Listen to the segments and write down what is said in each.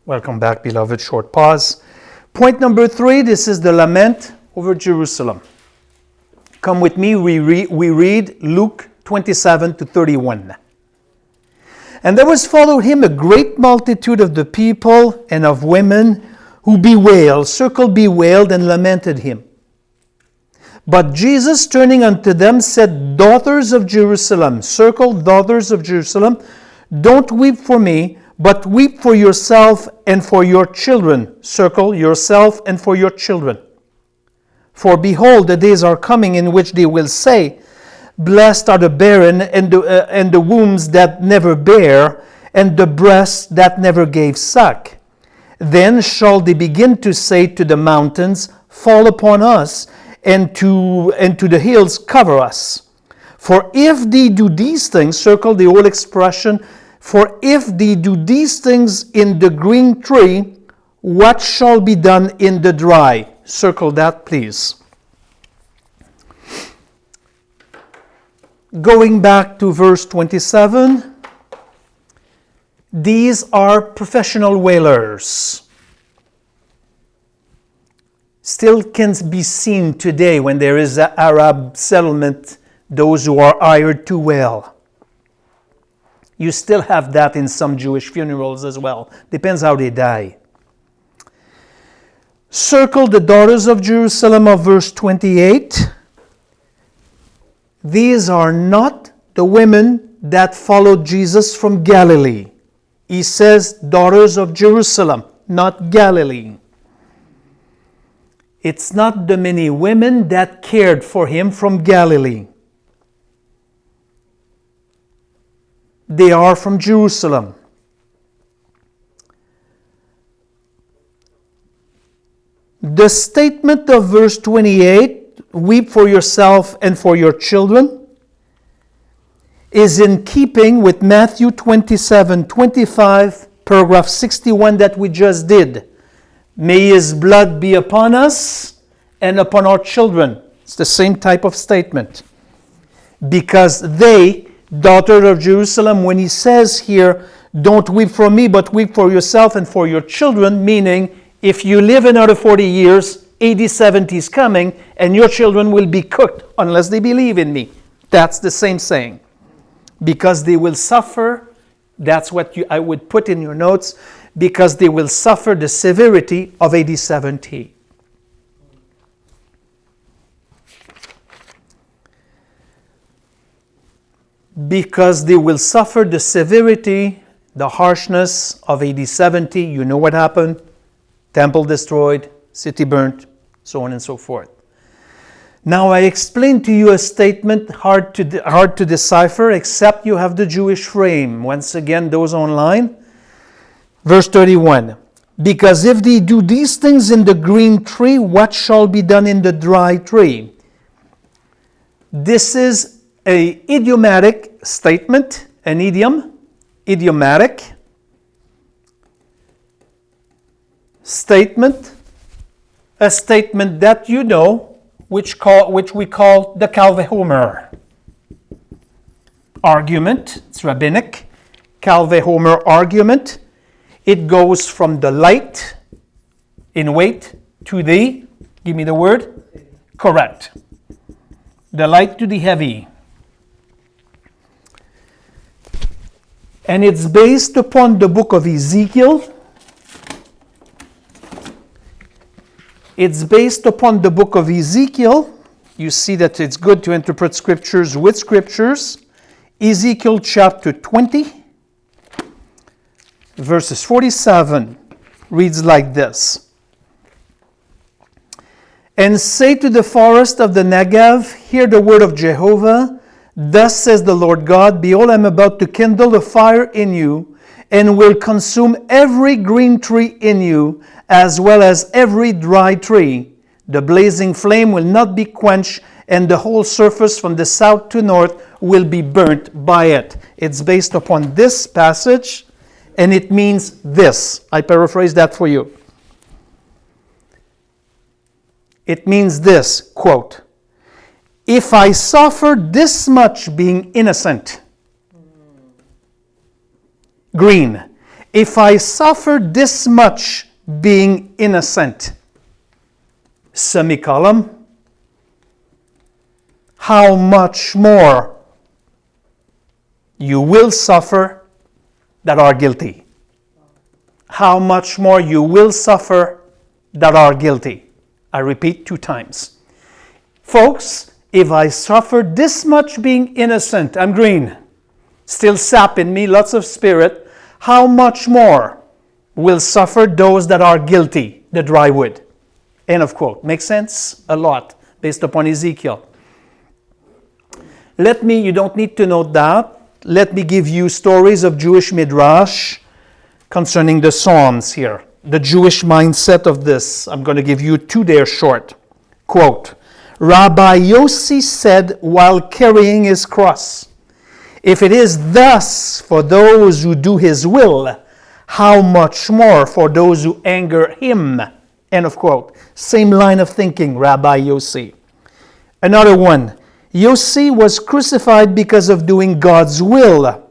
Welcome back, beloved. Short pause. Point number 3, this is the lament over Jerusalem. Come with me, we read Luke 27 to 31. And there was followed him a great multitude of the people and of women who bewailed and lamented him. But Jesus, turning unto them, said, Daughters of Jerusalem, circle, daughters of Jerusalem, don't weep for me, but weep for yourself and for your children. Circle, yourself and for your children. For behold, the days are coming in which they will say, Blessed are the barren and the wombs that never bare, and the breasts that never gave suck. Then shall they begin to say to the mountains, Fall upon us, and to the hills cover us. For if they do these things, circle the old expression, for if they do these things in the green tree, what shall be done in the dry? Circle that, please. Going back to verse 27, these are professional whalers. Still can be seen today when there is an Arab settlement, those who are hired to whale. You still have that in some Jewish funerals as well. Depends how they die. Circle the daughters of Jerusalem of verse 28. These are not the women that followed Jesus from Galilee. He says, daughters of Jerusalem, not Galilee. It's not the many women that cared for him from Galilee. They are from Jerusalem. The statement of verse 28, weep for yourself and for your children, is in keeping with Matthew 27:25, paragraph 61 that we just did. May his blood be upon us and upon our children. It's the same type of statement. Because they, daughter of Jerusalem, when he says here, don't weep for me, but weep for yourself and for your children, meaning if you live another 40 years, AD 70 is coming, and your children will be cooked unless they believe in me. That's the same saying. Because they will suffer, that's what I would put in your notes, because they will suffer the severity of AD 70. Because they will suffer the severity, the harshness of AD 70. You know what happened? Temple destroyed, city burnt, so on and so forth. Now I explained to you a statement hard to decipher, except you have the Jewish frame. Once again, those online. Verse 31. Because if they do these things in the green tree, what shall be done in the dry tree? This is an idiomatic statement, an idiomatic statement, a statement that you know, which we call the Calve-Homer argument. It's rabbinic. Calve-Homer argument. It goes from the light in weight to the, give me the word, correct. The light to the heavy. And it's based upon the book of Ezekiel. It's based upon the book of Ezekiel. You see that it's good to interpret scriptures with scriptures. Ezekiel chapter 20, verses 47 reads like this. And say to the forest of the Negev, hear the word of Jehovah. Thus says the Lord God, behold, I am about to kindle a fire in you, and will consume every green tree in you, as well as every dry tree. The blazing flame will not be quenched, and the whole surface from the south to north will be burnt by it. It's based upon this passage, and it means this. I paraphrase that for you. It means this, quote, if I suffer this much being innocent, green, if I suffer this much being innocent, semicolon, how much more you will suffer that are guilty. How much more you will suffer that are guilty. I repeat 2 times. Folks, if I suffer this much being innocent, I'm green, still sap in me, lots of spirit, how much more will suffer those that are guilty, the dry wood? End of quote. Makes sense? A lot, based upon Ezekiel. You don't need to note that. Let me give you stories of Jewish Midrash concerning the Psalms here. The Jewish mindset of this. I'm going to give you 2 there short. Quote, Rabbi Yossi said while carrying his cross, if it is thus for those who do his will, how much more for those who anger him? End of quote. Same line of thinking, Rabbi Yossi. Another one. Yossi was crucified because of doing God's will.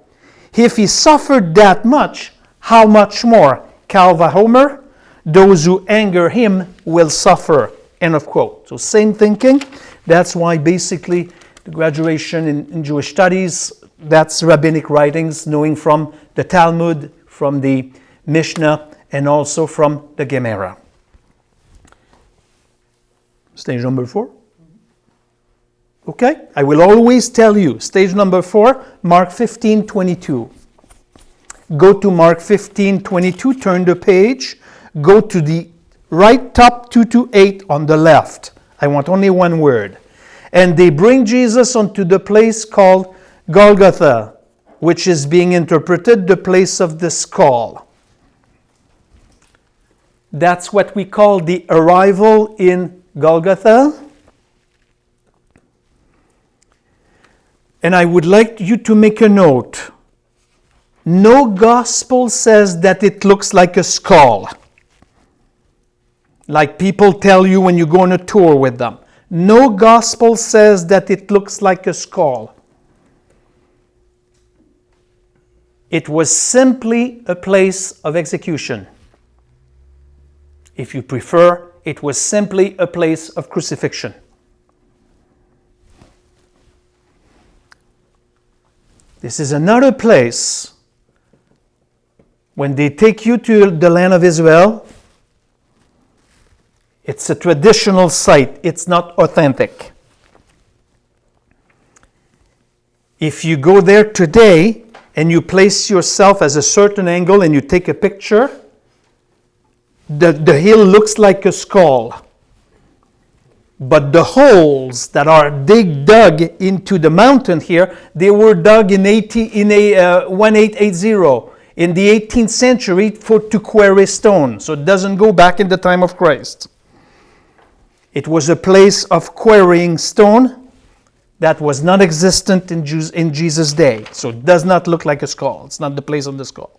If he suffered that much, how much more? Calva Homer, those who anger him will suffer. End of quote. So same thinking. That's why basically the graduation in Jewish studies, that's rabbinic writings, knowing from the Talmud, from the Mishnah, and also from the Gemara. Stage number 4. Okay? I will always tell you. Stage number 4, Mark 15:22. Go to Mark 15:22, turn the page, go to the right top 2 to 8 on the left. I want only one word. And they bring Jesus onto the place called Golgotha, which is being interpreted the place of the skull. That's what we call the arrival in Golgotha. And I would like you to make a note. No gospel says that it looks like a skull, like people tell you when you go on a tour with them. No gospel says that it looks like a skull. It was simply a place of execution. If you prefer, it was simply a place of crucifixion. This is another place. When they take you to the land of Israel, it's a traditional site. It's not authentic. If you go there today and you place yourself as a certain angle and you take a picture, the hill looks like a skull. But the holes that are dug into the mountain here, they were dug in 1880 in the 18th century to quarry stone. So it doesn't go back in the time of Christ. It was a place of quarrying stone that was not existent in Jesus' day. So it does not look like a skull. It's not the place of the skull.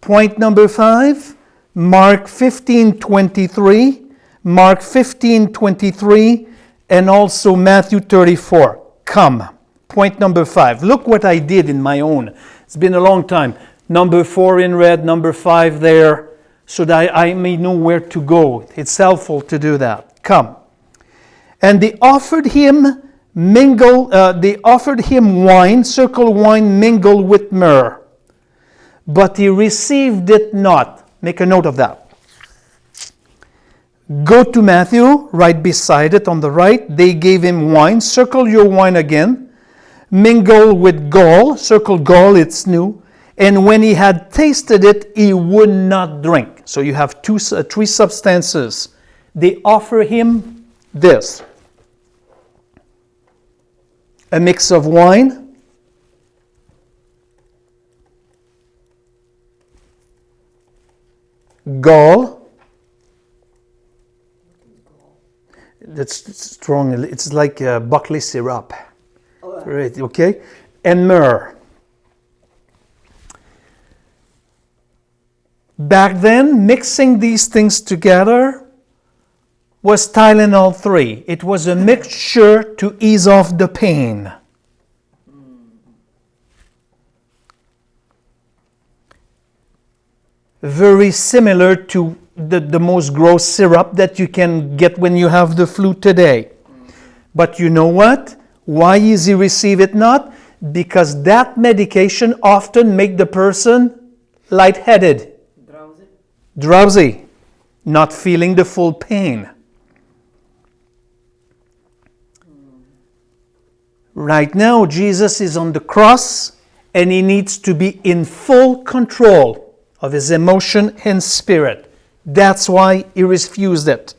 Point number 5. Mark 15:23, Mark 15:23, and also Matthew 34. Come. Point number 5. Look what I did in my own. It's been a long time. Number 4 in red, number 5 there, so that I may know where to go. It's helpful to do that. Come. And they offered him wine, circle wine mingled with myrrh. But he received it not. Make a note of that. Go to Matthew, right beside it on the right. They gave him wine. Circle your wine again. Mingle with gall. Circle gall, it's new. And when he had tasted it, he would not drink. So you have 3 substances. They offer him this. A mix of wine, gall. That's strong. It's like Buckley syrup. Oh, yeah. Right, okay? And myrrh. Back then, mixing these things together was Tylenol 3. It was a mixture to ease off the pain. very similar to the most gross syrup that you can get when you have the flu today. But you know what? Why is he receive it not? Because that medication often make the person lightheaded, drowsy, not feeling the full pain. Right now, Jesus is on the cross and he needs to be in full control of his emotion and spirit. That's why he refused it.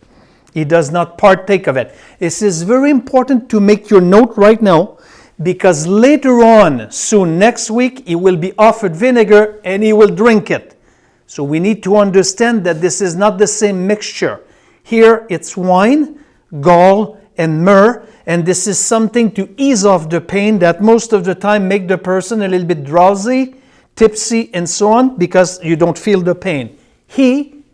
He does not partake of it. This is very important to make your note right now, because later on, soon next week, he will be offered vinegar and he will drink it. So we need to understand that this is not the same mixture. Here it's wine, gall, and myrrh, and this is something to ease off the pain that most of the time make the person a little bit drowsy, tipsy, and so on, because you don't feel the pain.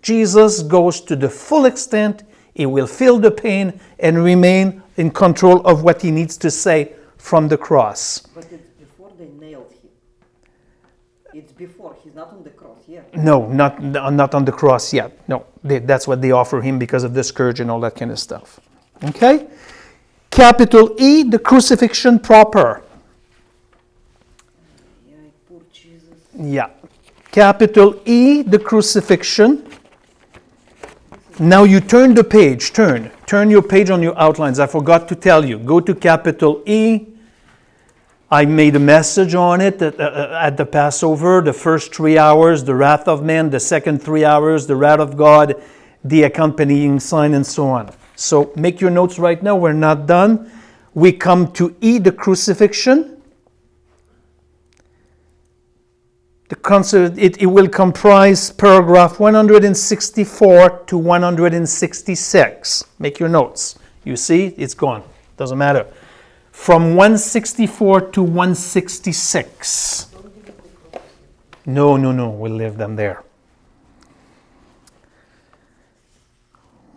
Jesus, goes to the full extent. He will feel the pain and remain in control of what he needs to say from the cross. But it's before they nailed him. It's before. He's not on the cross yet. No, not on the cross yet. No, that's what they offer him because of the scourge and all that kind of stuff. Okay? Capital E, the crucifixion proper. Yeah, poor Jesus. Yeah. Capital E, the crucifixion. Now you turn the page. Turn your page on your outlines. I forgot to tell you. Go to capital E. I made a message on it at the Passover. The first 3 hours, the wrath of man. The second 3 hours, the wrath of God. The accompanying sign and so on. So make your notes right now. We're not done. We come to E, the crucifixion. It will comprise paragraph 164 to 166. Make your notes. You see, it's gone. Doesn't matter. From 164 to 166. No. We'll leave them there.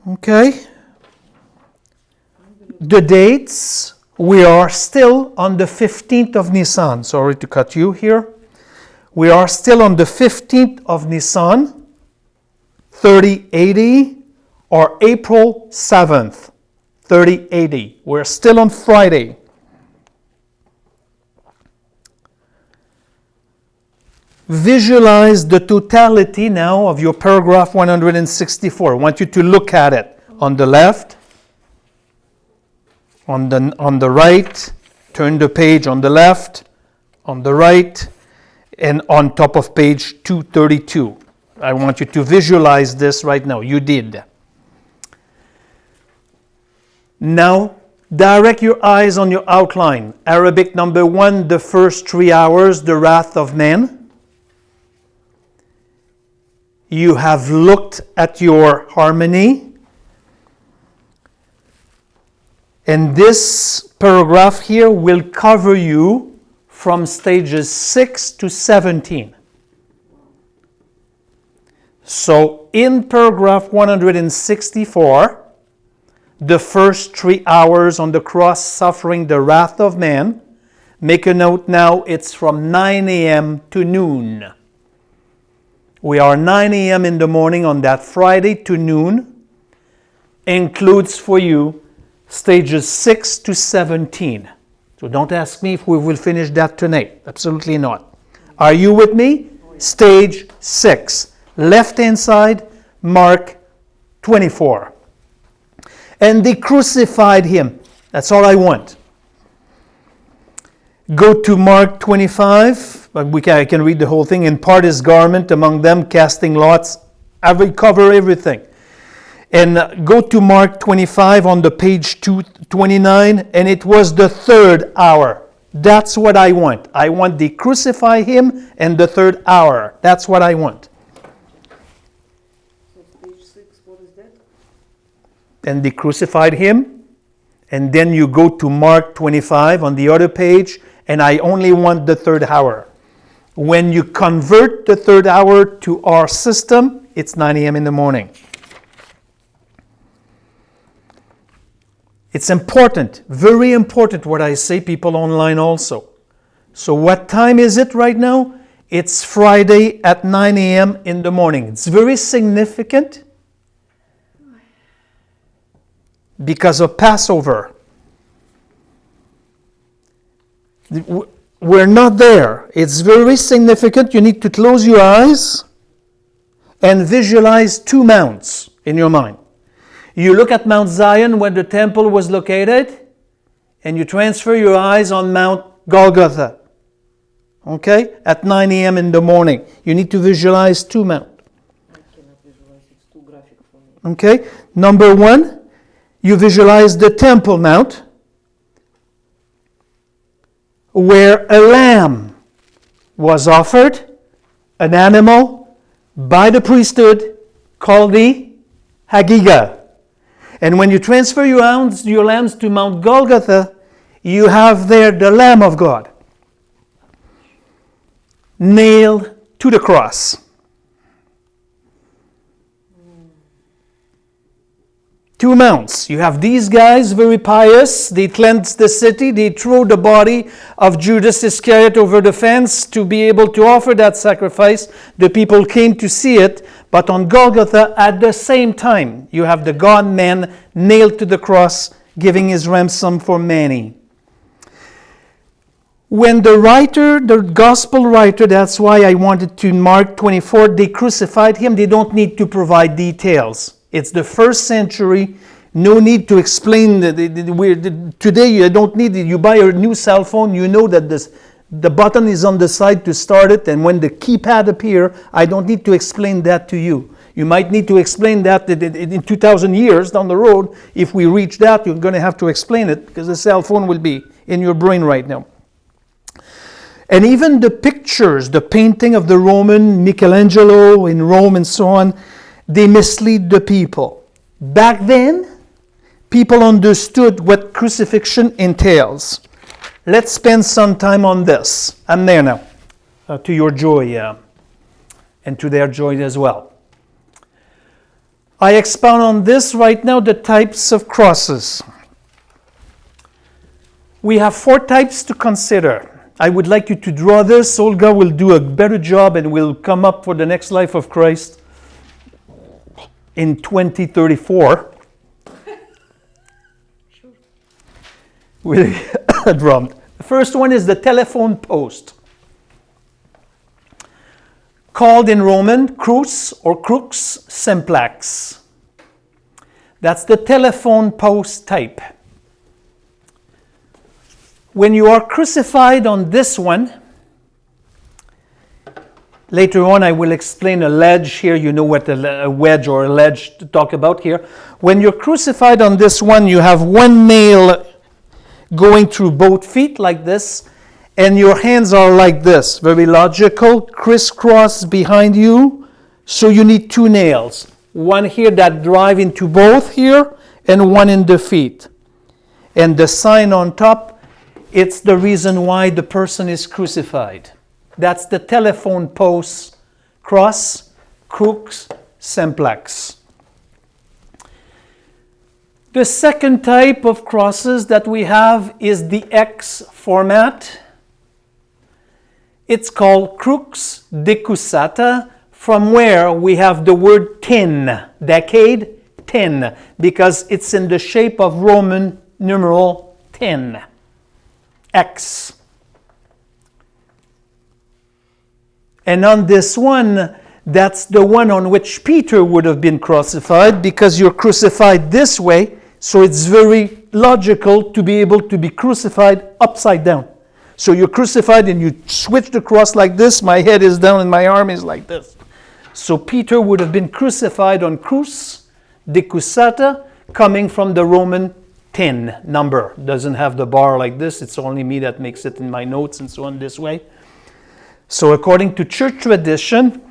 Okay. The dates, we are still on the 15th of Nisan. Sorry to cut you here. We are still on the 15th of Nisan, 3080, or April 7th, 3080. We're still on Friday. Visualize the totality now of your paragraph 164. I want you to look at it on the left, on the right, turn the page on the left, on the right, and on top of page 232. I want you to visualize this right now. You did. Now, direct your eyes on your outline. Arabic number 1, the first 3 hours, the wrath of man. You have looked at your harmony. And this paragraph here will cover you from stages 6 to 17. So in paragraph 164, the first 3 hours on the cross suffering the wrath of man, make a note now, it's from 9 a.m. to noon. We are 9 a.m. in the morning on that Friday to noon, includes for you stages 6 to 17. So don't ask me if we will finish that tonight. Absolutely not. Are you with me? Stage 6. Left-hand side, Mark 24. And they crucified him. That's all I want. Go to Mark 25. I can read the whole thing. And part his garment among them, casting lots. I will cover everything. And go to Mark 25 on the page 229, and it was the 3rd hour. That's what I want. I want they crucify him and the 3rd hour. That's what I want. So page 6, what is that? And they crucified him, and then you go to Mark 25 on the other page, and I only want the 3rd hour. When you convert the 3rd hour to our system, it's 9 a.m. in the morning. It's important, very important what I say, people online also. So what time is it right now? It's Friday at 9 a.m. in the morning. It's very significant because of Passover. We're not there. It's very significant. You need to close your eyes and visualize two mounts in your mind. You look at Mount Zion where the temple was located, and you transfer your eyes on Mount Golgotha. Okay? At 9 a.m. in the morning. You need to visualize two mounts. I cannot visualize, it's too graphic for me. Okay? Number one, you visualize the Temple Mount, where a lamb was offered, an animal, by the priesthood, called the Hagigah. And when you transfer your lambs to Mount Golgotha, you have there the Lamb of God, nailed to the cross. Two mounts. You have these guys, very pious. They cleansed the city. They threw the body of Judas Iscariot over the fence to be able to offer that sacrifice. The people came to see it. But on Golgotha, at the same time, you have the God-man nailed to the cross, giving his ransom for many. When the writer, the gospel writer, that's why I wanted to mark 24, they crucified him. They don't need to provide details. It's the first century. No need to explain. Today you don't need it. You buy a new cell phone, you know that the button is on the side to start it, and when the keypad appears, I don't need to explain that to you. You might need to explain that in 2,000 years down the road. If we reach that, you're going to have to explain it because the cell phone will be in your brain right now. And even the pictures, the painting of the Roman Michelangelo in Rome and so on, they mislead the people. Back then, people understood what crucifixion entails. Let's spend some time on this. I'm there now, to your joy and to their joy as well. I expound on this right now, the types of crosses. We have 4 types to consider. I would like you to draw this. Olga will do a better job and will come up for the next life of Christ in 2034. Sure. With a drum. The first one is the telephone post. Called in Roman crux or crux simplex. That's the telephone post type. When you are crucified on this one, later on I will explain a ledge here. You know what a wedge or a ledge to talk about here. When you're crucified on this one, you have one nail going through both feet like this, and your hands are like this. Very logical, crisscross behind you. So you need 2 nails. One here that drive into both here, and one in the feet. And the sign on top, it's the reason why the person is crucified. That's the telephone post cross, crux simplex. The second type of crosses that we have is the X format. It's called crux decussata, from where we have the word 10, decade 10, because it's in the shape of Roman numeral 10. X. And on this one, that's the one on which Peter would have been crucified, because you're crucified this way, so it's very logical to be able to be crucified upside down. So you're crucified and you switch the cross like this, my head is down and my arm is like this. So Peter would have been crucified on crux decussata, coming from the Roman 10 number. Doesn't have the bar like this. It's only me that makes it in my notes and so on this way. So according to church tradition,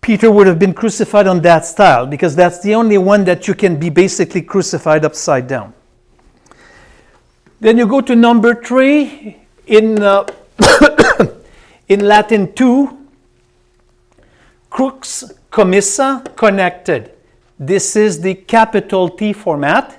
Peter would have been crucified on that style, because that's the only one that you can be basically crucified upside down. Then you go to number 3 in in Latin 2, crux commissa, connected. This is the capital T format.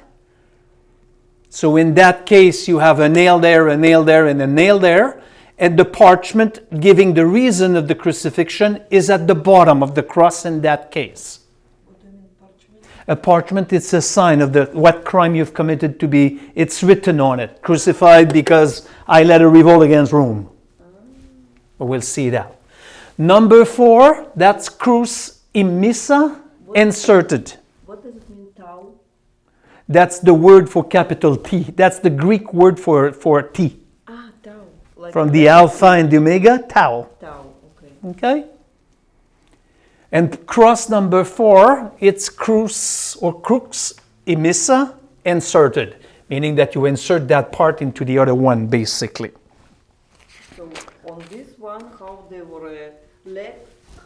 So in that case, you have a nail there, a nail there, and a nail there. and the parchment giving the reason of the crucifixion is at the bottom of the cross in that case. What do you mean parchment? A parchment, it's a sign of what crime you've committed to be. It's written on it. Crucified because I led a revolt against Rome. But we'll see that. Number 4, that's crus immissa, inserted. What does it mean, tau? That's the word for capital T. That's the Greek word for T. Ah, tau. Like From the alpha and the omega, tau. tau, okay. Okay? And cross number 4, it's crus or crux immissa, inserted. Meaning that you insert that part into the other one, basically. So on this one, how they were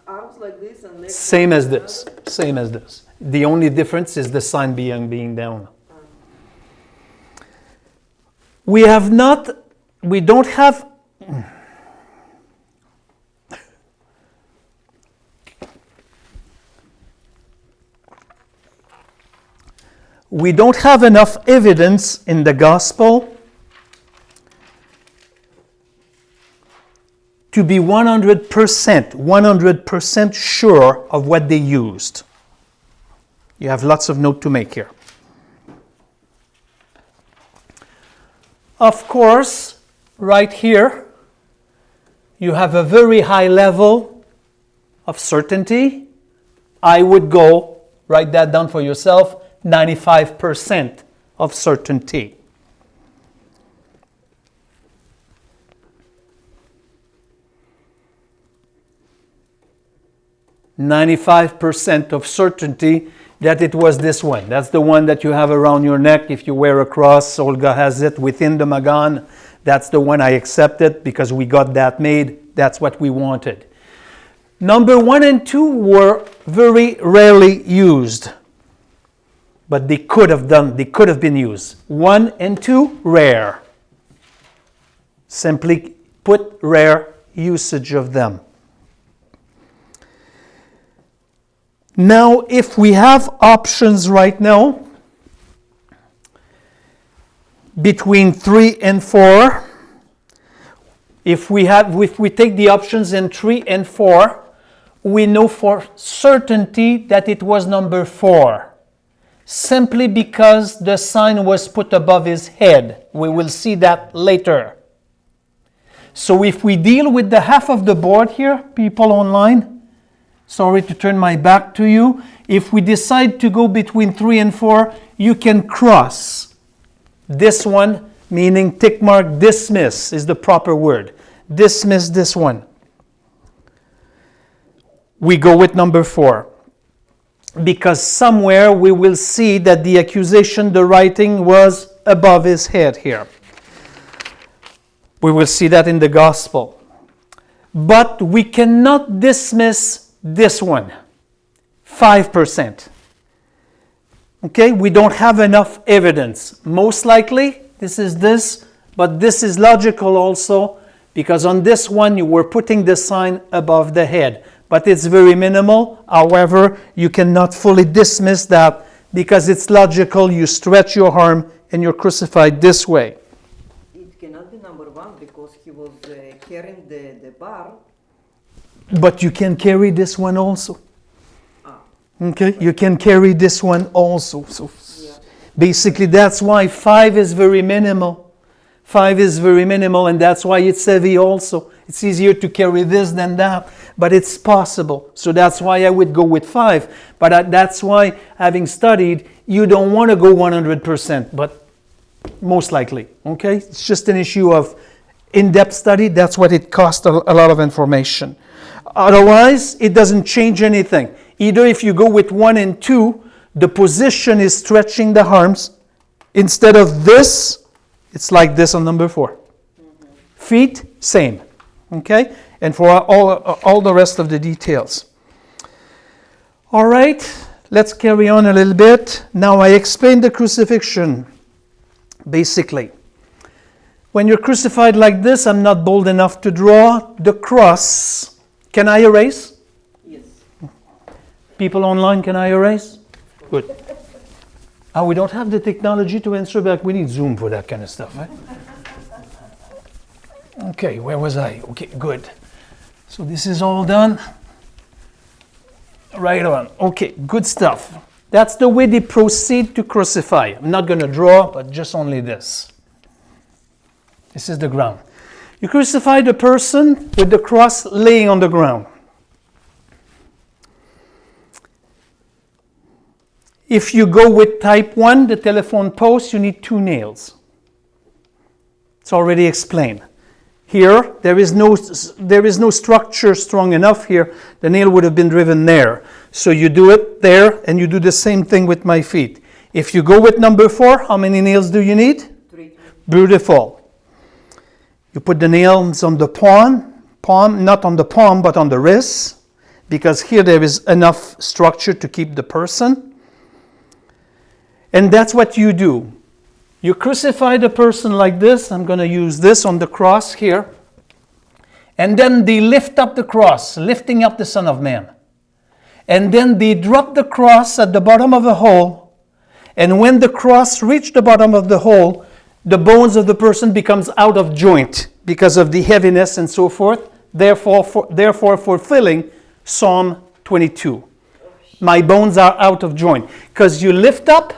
arms like this and legs Same like as this. another? Same as this. The only difference is the sign being down. We don't have enough evidence in the gospel to be 100% sure of what they used. You have lots of note to make here. Of course, right here, you have a very high level of certainty. I would go, write that down for yourself, 95% of certainty. "95% of certainty that it was this one." That's the one that you have around your neck if you wear a cross. Olga has it within the Magan. That's the one I accepted because we got that made. That's what we wanted. Number 1 and 2 were very rarely used, but they could have been used. 1 and 2, rare. Simply put, rare usage of them. Now, if we have options right now between 3 and 4, if we take the options in 3 and 4, we know for certainty that it was number 4, simply because the sign was put above his head. We will see that later. So if we deal with the half of the board here, people online, sorry to turn my back to you. If we decide to go between 3 and 4, you can cross. This one, meaning tick mark, dismiss is the proper word. Dismiss this one. We go with number 4. Because somewhere we will see that the accusation, the writing was above his head here. We will see that in the gospel. But we cannot dismiss this one, 5%. Okay, we don't have enough evidence. Most likely, this is this, but this is logical also, because on this one you were putting the sign above the head. But it's very minimal. However, you cannot fully dismiss that because it's logical. You stretch your arm and you're crucified this way. It cannot be number 1 because he was carrying the bar. But you can carry this one also. Okay, you can carry this one also. So basically that's why 5 is very minimal. 5 is very minimal, and that's why it's heavy also. It's easier to carry this than that, but it's possible. So that's why I would go with 5. But that's why, having studied, you don't want to go 100%, but most likely. Okay, it's just an issue of in-depth study. That's what it costs, a lot of information. Otherwise, it doesn't change anything. Either if you go with 1 and 2, the position is stretching the arms. Instead of this, it's like this on number 4. Feet, same. Okay? And for all the rest of the details. All right, let's carry on a little bit. Now I explained the crucifixion, basically. When you're crucified like this, I'm not bold enough to draw the cross. Can I erase? Yes. People online, can I erase? Good. We don't have the technology to answer back. We need Zoom for that kind of stuff, right? Okay, where was I? Okay, good. So this is all done. Right on. Okay, good stuff. That's the way they proceed to crucify. I'm not going to draw, but just only this. This is the ground. You crucify the person with the cross laying on the ground. If you go with type 1, the telephone post, you need 2 nails. It's already explained. Here, there is no structure strong enough here. The nail would have been driven there. So you do it there, and you do the same thing with my feet. If you go with number 4, how many nails do you need? 3. Beautiful. You put the nails on the palm, not on the palm, but on the wrist, because here there is enough structure to keep the person. And that's what you do. You crucify the person like this. I'm going to use this on the cross here. And then they lift up the cross, lifting up the Son of Man. And then they drop the cross at the bottom of a hole. And when the cross reached the bottom of the hole, the bones of the person becomes out of joint because of the heaviness and so forth, therefore fulfilling Psalm 22. My bones are out of joint. Because you lift up,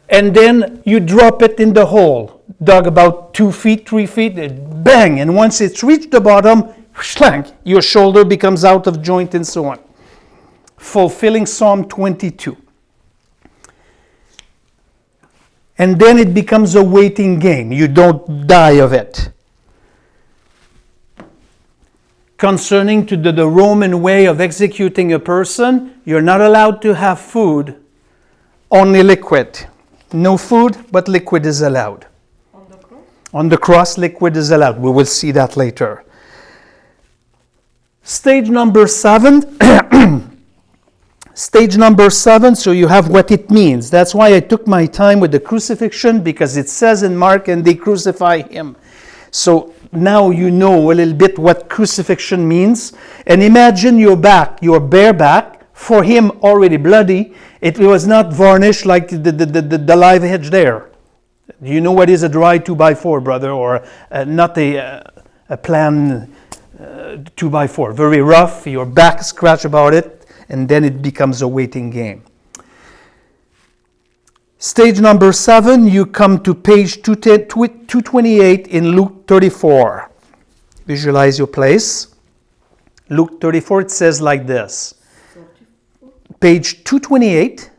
and then you drop it in the hole, dug about 2 feet, 3 feet, bang, and once it's reached the bottom, schlank, your shoulder becomes out of joint and so on. Fulfilling Psalm 22. And then it becomes a waiting game. You don't die of it. Concerning to the Roman way of executing a person, you're not allowed to have food, only liquid. No food, but liquid is allowed. On the cross? On the cross, liquid is allowed. We will see that later. Stage number 7. Stage number 7, so you have what it means. That's why I took my time with the crucifixion, because it says in Mark, and they crucify him. So now you know a little bit what crucifixion means. And imagine your back, your bare back, for him already bloody. It was not varnished like the live edge there. You know what is a dry 2x4, brother, or not a plan 2x4. Very rough, your back scratch about it, and then it becomes a waiting game. Stage number 7, you come to page 228 in Luke 34. Visualize your place. Luke 34, it says like this. Page 228,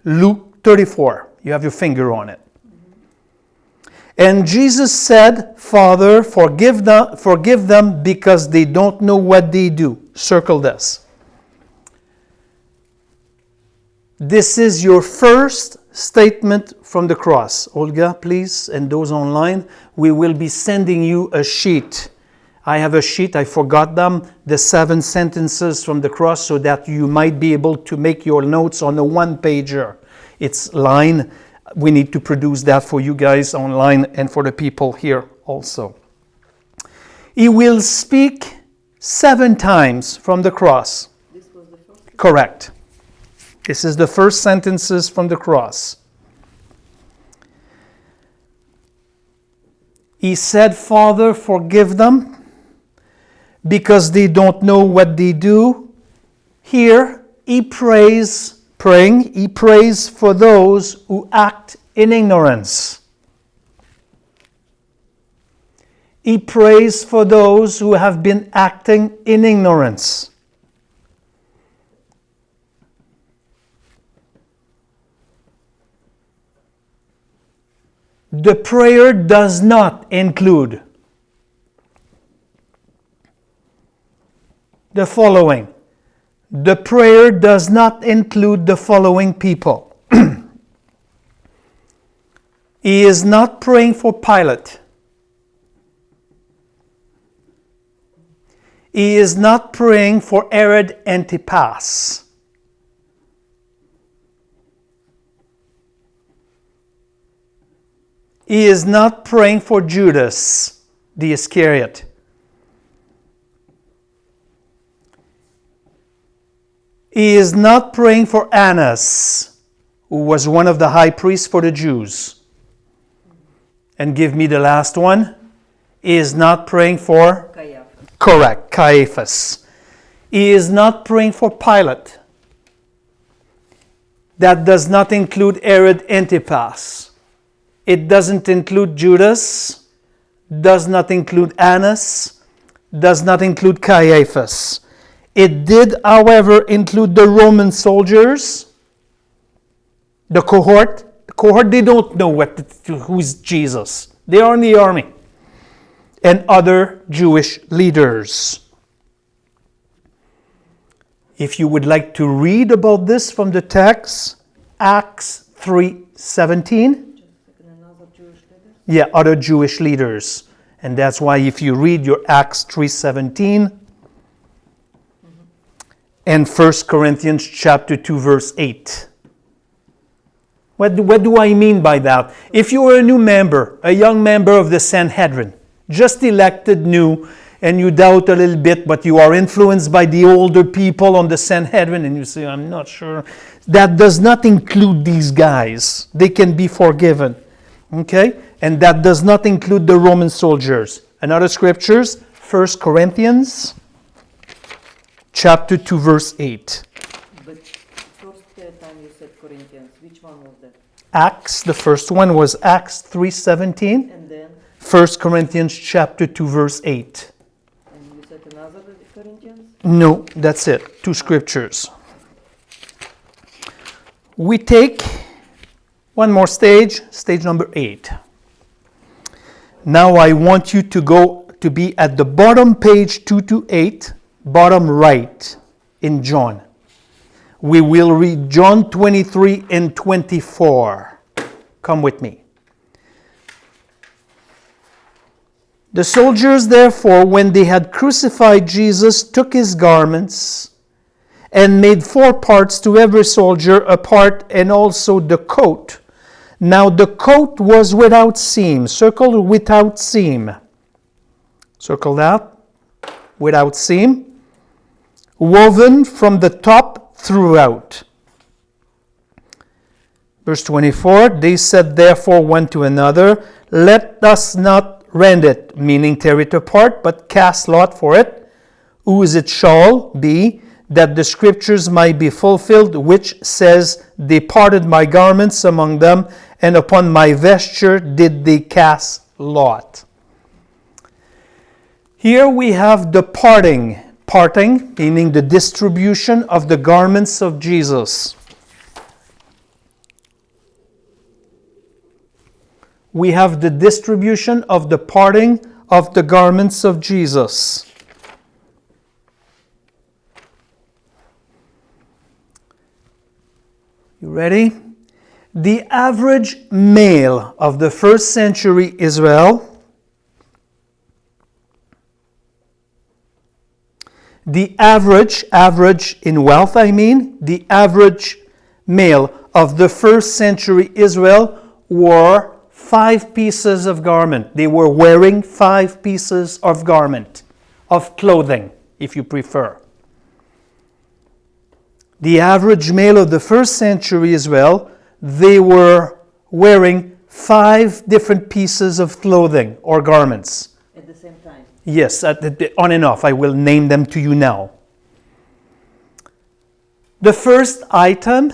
Luke 34. You have your finger on it. And Jesus said, Father, forgive them because they don't know what they do. Circle this. This is your first statement from the cross. Olga, please, and those online, we will be sending you a sheet. I have a sheet, I forgot them, the 7 sentences from the cross, so that you might be able to make your notes on a 1-pager. It's line. We need to produce that for you guys online and for the people here also. He will speak 7 times from the cross. This was the first? Correct. This is the first sentences from the cross. He said, Father, forgive them, because they don't know what they do. Here, he prays for those who act in ignorance. He prays for those who have been acting in ignorance. The prayer does not include the following. The prayer does not include the following people. He is not praying for Pilate. He is not praying for Herod Antipas. He is not praying for Judas the Iscariot. He is not praying for Annas, who was one of the high priests for the Jews. And give me the last one. He is not praying for? Caiaphas. Correct, Caiaphas. He is not praying for Pilate. That does not include Herod Antipas. It doesn't include Judas, does not include Annas, does not include Caiaphas. It did, however, include the Roman soldiers, the cohort. The cohort, they don't know who's Jesus. They are in the army. And other Jewish leaders. If you would like to read about this from the text, Acts 3:17. Yeah, other Jewish leaders. And that's why if you read your Acts 3:17 and 1 Corinthians chapter 2 verse 8. What do I mean by that? If you are a new member, a young member of the Sanhedrin, just elected new, and you doubt a little bit, but you are influenced by the older people on the Sanhedrin, and you say, I'm not sure. That does not include these guys. They can be forgiven. Okay? And that does not include the Roman soldiers. And other scriptures, 1 Corinthians chapter 2, verse 8. But first time you said Corinthians, which one was that? Acts, the first one was Acts 3:17. And then? 1 Corinthians chapter 2, verse 8. And you said another Corinthians? No, that's it. Two scriptures. We take one more stage, stage number 8. Now I want you to go to be at the bottom page 228, bottom right in John. We will read John 23 and 24. Come with me. The soldiers, therefore, when they had crucified Jesus, took his garments and made 4 parts to every soldier a part, and also the coat. Now the coat was without seam. Circle without seam. Circle that. Without seam. Woven from the top throughout. Verse 24, they said therefore one to another, let us not rend it, meaning tear it apart, but cast lot for it, whose it shall be, that the scriptures might be fulfilled, which says, they parted my garments among them, and upon my vesture did they cast lot. Here we have the parting, meaning the distribution of the garments of Jesus. We have the distribution of the parting of the garments of Jesus. You ready? The average male of the first century Israel, the average in wealth, the average male of the first century Israel wore 5 pieces of garment. They were wearing 5 pieces of garment, of clothing, if you prefer. The average male of the first century Israel, they were wearing 5 different pieces of clothing or garments. At the same time? Yes, on and off. I will name them to you now. The first item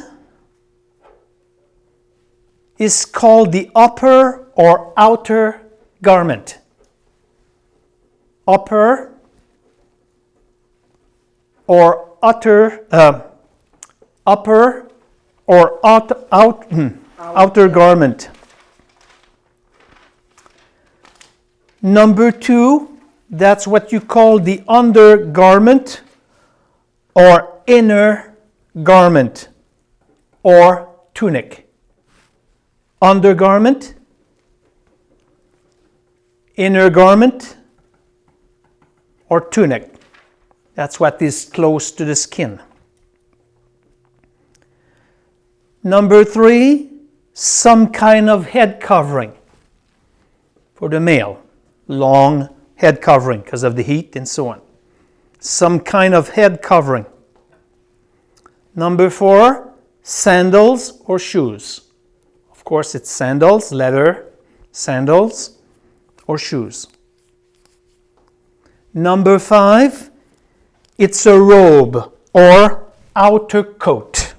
is called the upper or outer garment. Upper or upper or outer garment. Number 2, that's what you call the undergarment or inner garment or tunic. Undergarment, inner garment, or tunic. That's what is close to the skin. Number 3, some kind of head covering for the male. Long head covering because of the heat and so on. Some kind of head covering. Number 4, sandals or shoes. Of course, it's sandals, leather, sandals, or shoes. Number 5, it's a robe or outer coat.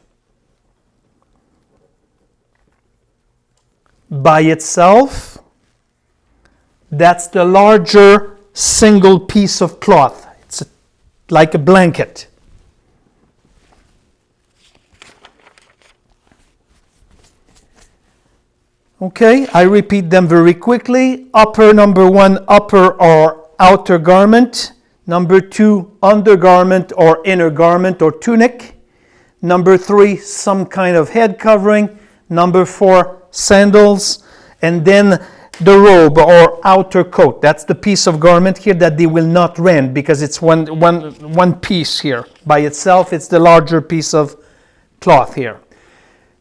By itself, that's the larger single piece of cloth. It's like a blanket. Okay, I repeat them very quickly. Upper, number 1, upper or outer garment. Number 2, undergarment or inner garment or tunic. Number 3, some kind of head covering. Number 4, sandals. And then the robe or outer coat. That's the piece of garment here that they will not rend because it's one piece here. By itself, it's the larger piece of cloth here.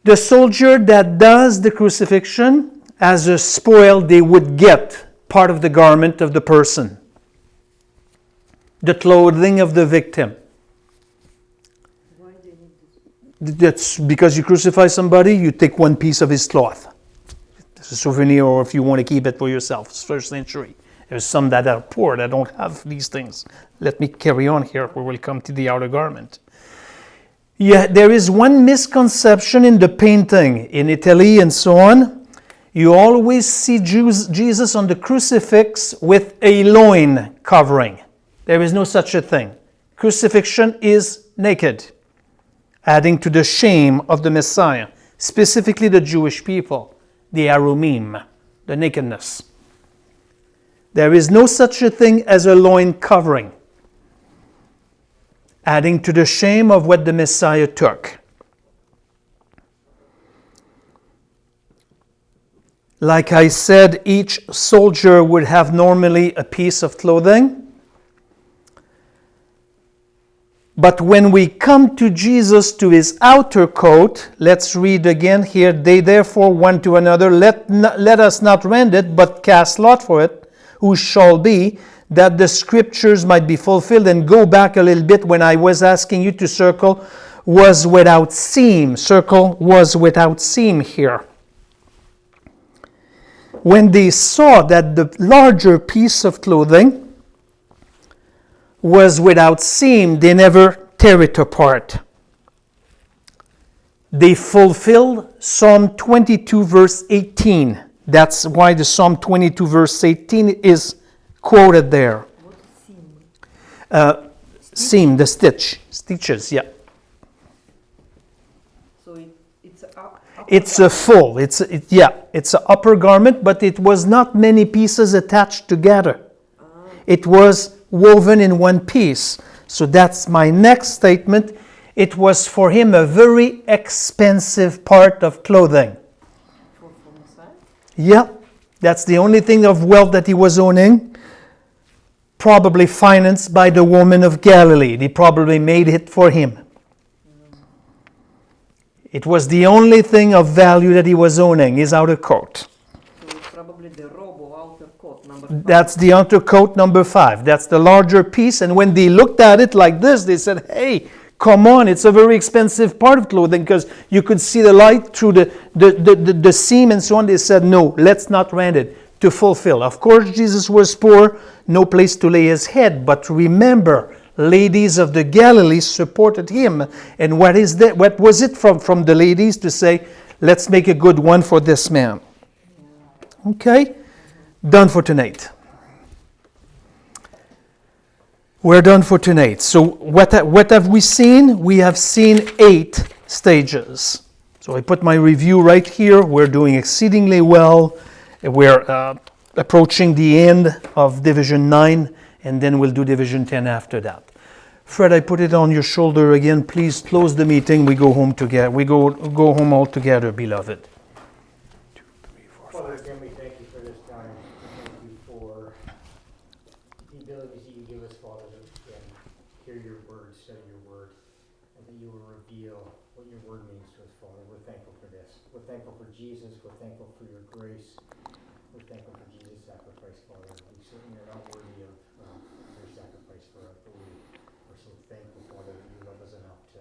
The soldier that does the crucifixion, as a spoil, they would get part of the garment of the person, the clothing of the victim. Why they need this? That's because you crucify somebody, you take one piece of his cloth. It's a souvenir, or if you want to keep it for yourself. It's first century. There's some that are poor that don't have these things. Let me carry on here. We will come to the outer garment. Yeah, there is one misconception in the painting in Italy and so on. You always see Jesus on the crucifix with a loin covering. There is no such a thing. Crucifixion is naked, adding to the shame of the Messiah, specifically the Jewish people, the arumim, the nakedness. There is no such a thing as a loin covering, adding to the shame of what the Messiah took. Like I said, each soldier would have normally a piece of clothing. But when we come to Jesus, to his outer coat, let's read again here. They therefore one to another, let us not rend it, but cast lot for it, who shall be, that the scriptures might be fulfilled. And go back a little bit when I was asking you to circle, was without seam. Circle was without seam here. When they saw that the larger piece of clothing was without seam, they never tear it apart. They fulfilled Psalm 22 verse 18. That's why the Psalm 22 verse 18 is quoted there. What is seam? Seam, the stitches, yeah. So it's up. It's a full, it's an upper garment, but it was not many pieces attached together. It was woven in one piece. So that's my next statement. It was for him a very expensive part of clothing. For Messiah? Yeah, that's the only thing of wealth that he was owning. Probably financed by the woman of Galilee. They probably made it for him. It was the only thing of value that he was owning, his outer coat. So it's probably the robe or outer coat, number 5. That's the outer coat number 5. That's the larger piece. And when they looked at it like this, they said, hey, come on, it's a very expensive part of clothing because you could see the light through the seam and so on. They said, no, let's not rend it, to fulfill. Of course, Jesus was poor, no place to lay his head. But remember, ladies of the Galilee supported him. And what was it from the ladies to say, let's make a good one for this man? Okay? Done for tonight. We're done for tonight. So what have we seen? We have seen 8 stages. So I put my review right here. We're doing exceedingly well. We're approaching the end of Division 9, and then we'll do Division 10 after that. Fred, I put it on your shoulder again. Please close the meeting. We go home together. We go home all together, beloved. 2, 3, 4, 5. Father, again, we thank you for this time. Thank you for the ability that you give us, Father, to hear your word, study your word, and that you will reveal what your word means to us, Father. We're thankful for this. We're thankful for Jesus. We're thankful for your grace. We're thankful for Jesus' sacrifice, Father. We certainly are not worthy of your sacrifice for us, but we are so thankful, Father, that you love us enough to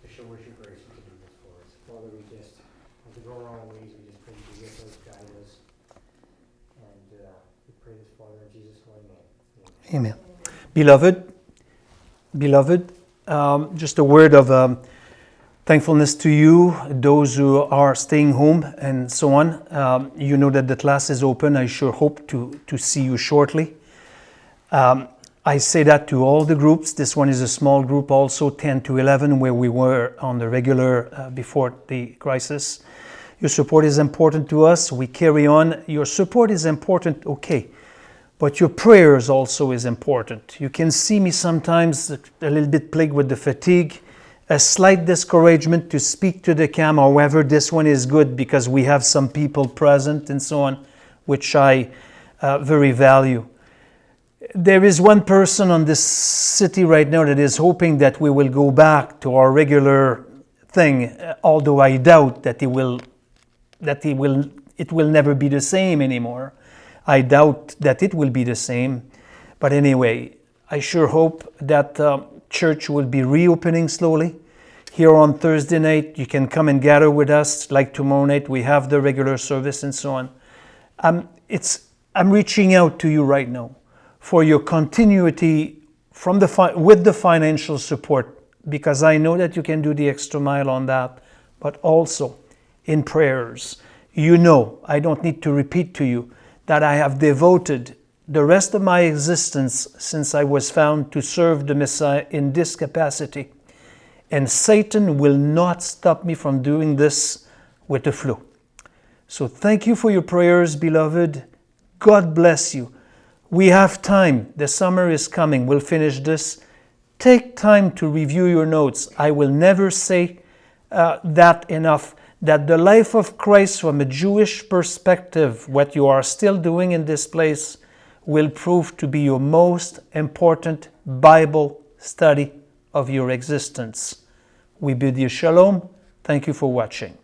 show us your grace and to do this for us. Father, we just, as we go our own ways, we just pray you be with us, guide us, and we pray this, Father, in Jesus' holy name. Amen. Beloved, just a word of thankfulness to you, those who are staying home and so on. You know that the class is open. I sure hope to see you shortly. I say that to all the groups. This one is a small group also, 10 to 11, where we were on the regular before the crisis. Your support is important to us. We carry on. Your support is important, okay. But your prayers also is important. You can see me sometimes a little bit plagued with the fatigue, a slight discouragement to speak to the camera. However, this one is good because we have some people present and so on, which I very value. There is one person on this city right now that is hoping that we will go back to our regular thing, although I doubt that it will never be the same anymore. I doubt that it will be the same. But anyway, I sure hope that church will be reopening slowly. Here on Thursday night, you can come and gather with us. Like tomorrow night, we have the regular service and so on. I'm reaching out to you right now for your continuity with the financial support, because I know that you can do the extra mile on that, but also in prayers. You know, I don't need to repeat to you that I have devoted the rest of my existence since I was found to serve the Messiah in this capacity. And Satan will not stop me from doing this with the flow. So thank you for your prayers, beloved. God bless you. We have time. The summer is coming. We'll finish this. Take time to review your notes. I will never say that enough. That the life of Christ from a Jewish perspective, what you are still doing in this place, will prove to be your most important Bible study of your existence. We bid you shalom. Thank you for watching.